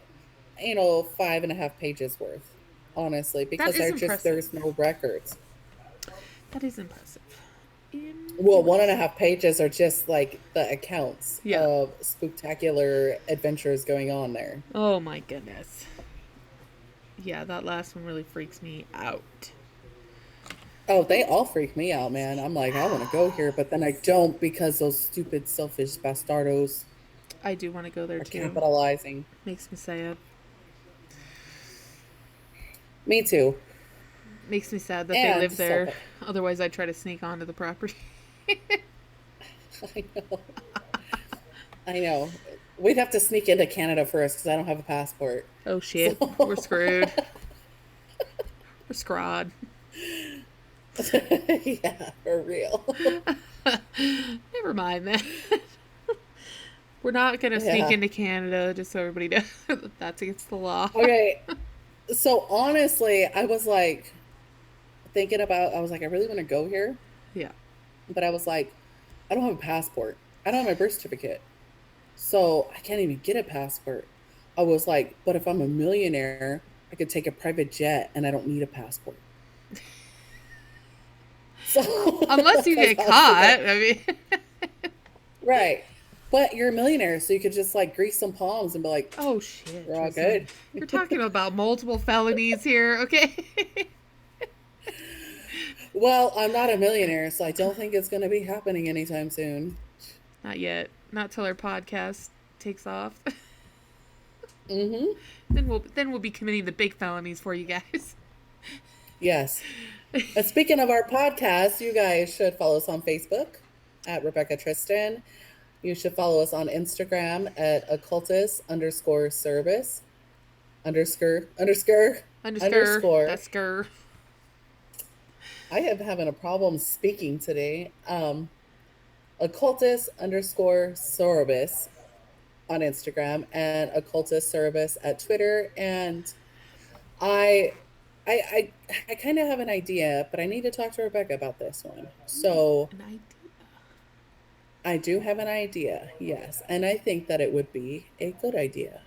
5.5 pages worth, honestly, That because is impressive. there's no records. That is impressive. Well, one and a Impressive. half pages are just like the accounts Yeah. of spooktacular adventures going on there. Oh my goodness. Yeah, that last one really freaks me out. Oh, they all freak me out, man. I'm like, I want to go here, but then I don't because those stupid, selfish bastardos I do want to go there are too. capitalizing. Makes me sad. Me too. Makes me sad that they And live there. selfish. Otherwise, I'd try to sneak onto the property. I know. I know. We'd have to sneak into Canada first because I don't have a passport. Oh So, shit. We're screwed. We're scrod. yeah, for real. Never mind that. We're not going to sneak Yeah. into Canada, just so everybody knows. That's against the law. Okay. So honestly, I was like I was like, I really want to go here. Yeah. But I was like, I don't have a passport. I don't have my birth certificate. So I can't even get a passport. I was like, but if I'm a millionaire, I could take a private jet and I don't need a passport. So unless you get caught, I mean. Right. But you're a millionaire, so you could just like grease some palms and be like, oh shit, we're all Tristan. good. You're talking about multiple felonies here, okay? Well, I'm not a millionaire, so I don't think it's going to be happening anytime soon. Not yet. Not till our podcast takes off. Mm-hmm. Then we'll be committing the big felonies for you guys. Yes. And speaking of our podcast, you guys should follow us on Facebook at Rebecca Tristan. You should follow us on Instagram at occultist_service underscore. That's gur. I am having a problem speaking today. Occultist_service on Instagram and occultist service at Twitter. And I kind of have an idea, but I need to talk to Rebecca about this one. So An idea. I do have an idea, yes. And I think that it would be a good idea.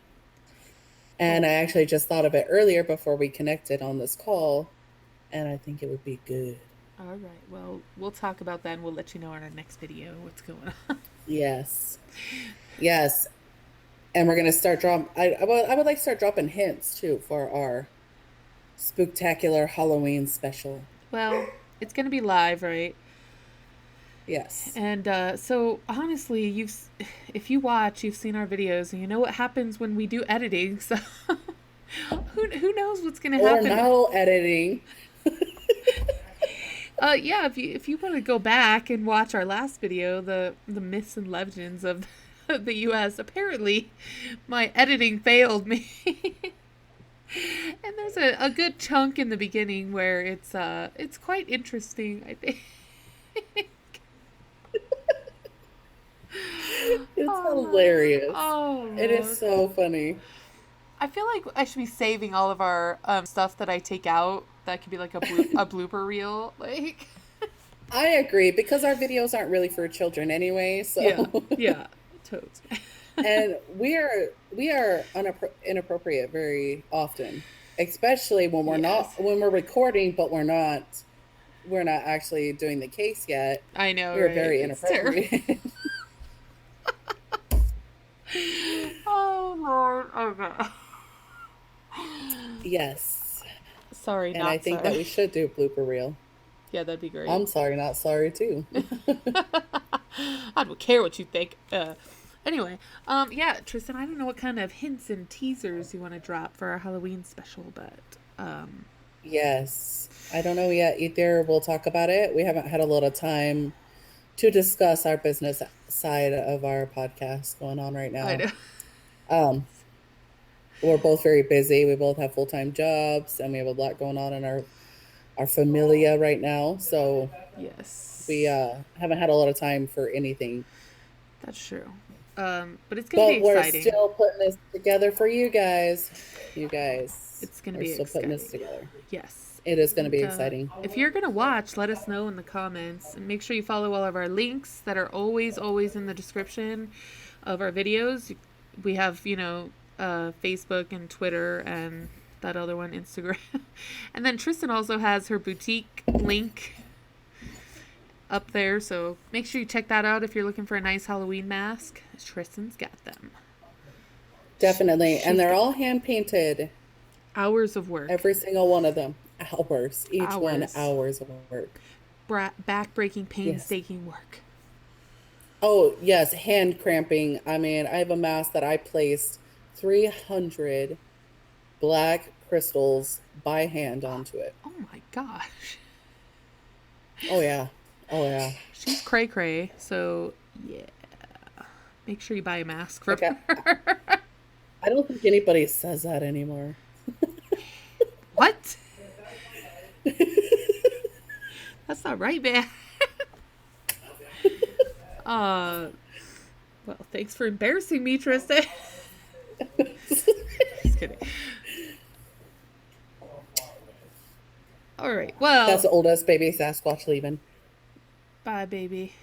And I actually just thought of it earlier before we connected on this call. And I think it would be good. All right. Well, we'll talk about that and we'll let you know in our next video what's going on. Yes. Yes. And we're going to start dropping, I would like to start dropping hints too for our spooktacular Halloween special. Well, it's going to be live, right? Yes. And so honestly, if you watch, you've seen our videos and you know what happens when we do editing. So who knows what's going to happen? Or no editing. Yeah, if you want to go back and watch our last video, the myths and legends of the U.S., apparently my editing failed me. And there's a good chunk in the beginning where it's quite interesting, I think. It's hilarious. Oh, it is so funny. I feel like I should be saving all of our stuff that I take out. That could be like a blooper reel. Like, I agree, because our videos aren't really for children anyway. So yeah, totes. And we are inappropriate very often, especially when we're not when we're recording, but we're not actually doing the case yet. I know, we're right? very inappropriate. Oh Lord, okay. Yes. Sorry, and I think that we should do a blooper reel. Yeah, that'd be great. I'm sorry, not sorry too. I don't care what you think. Anyway, yeah, Tristan, I don't know what kind of hints and teasers you want to drop for our Halloween special, but yes, I don't know yet either. We'll talk about it. We haven't had a lot of time to discuss our business side of our podcast going on right now. I know. We're both very busy. We both have full-time jobs, and we have a lot going on in our familia right now. So yes, we haven't had a lot of time for anything. That's true. But it's gonna be exciting. We're still putting this together for you guys. It's gonna be still exciting. Putting this together. Yes. It is going to be exciting. If you're going to watch, let us know in the comments. And make sure you follow all of our links that are always in the description of our videos. We have, Facebook and Twitter and that other one, Instagram. And then Tristan also has her boutique link up there. So make sure you check that out if you're looking for a nice Halloween mask. Tristan's got them. Definitely. And they're all hand-painted. Hours of work. Every single one of them. Hours. Each one hours of work. Back-breaking, painstaking work. Oh, yes. Hand cramping. I mean, I have a mask that I placed 300 black crystals by hand onto it. Oh, my gosh. Oh, yeah. She's cray-cray, so, yeah. Make sure you buy a mask for her. I don't think anybody says that anymore. What? That's not right, man. Well, thanks for embarrassing me, Tristan. Just kidding. All right. Well, that's the oldest baby Sasquatch leaving. Bye, baby.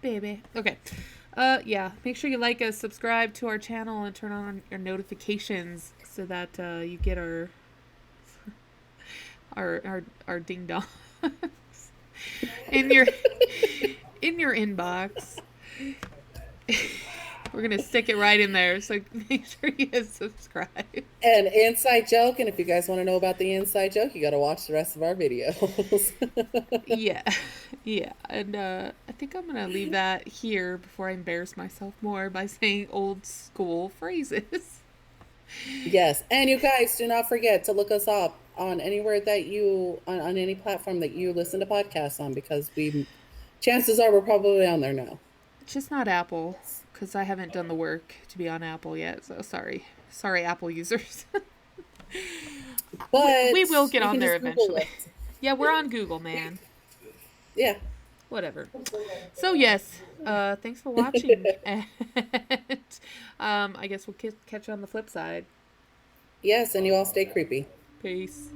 Okay. Yeah, make sure you like us, subscribe to our channel, and turn on your notifications so that you get our ding dong in your inbox. We're gonna stick it right in there, so make sure you subscribe. And inside joke, and if you guys want to know about the inside joke, you got to watch the rest of our videos. yeah, and I think I'm gonna leave that here before I embarrass myself more by saying old school phrases. Yes, and you guys do not forget to look us up on anywhere that you on any platform that you listen to podcasts on, because chances are we're probably on there now. Just not Apple, because I haven't done the work to be on Apple yet. So sorry, Apple users. But we will get on there eventually. Yeah, we're on Google, man. Yeah. Whatever. So yes, thanks for watching. And I guess we'll catch you on the flip side. Yes, and you all stay creepy. Peace.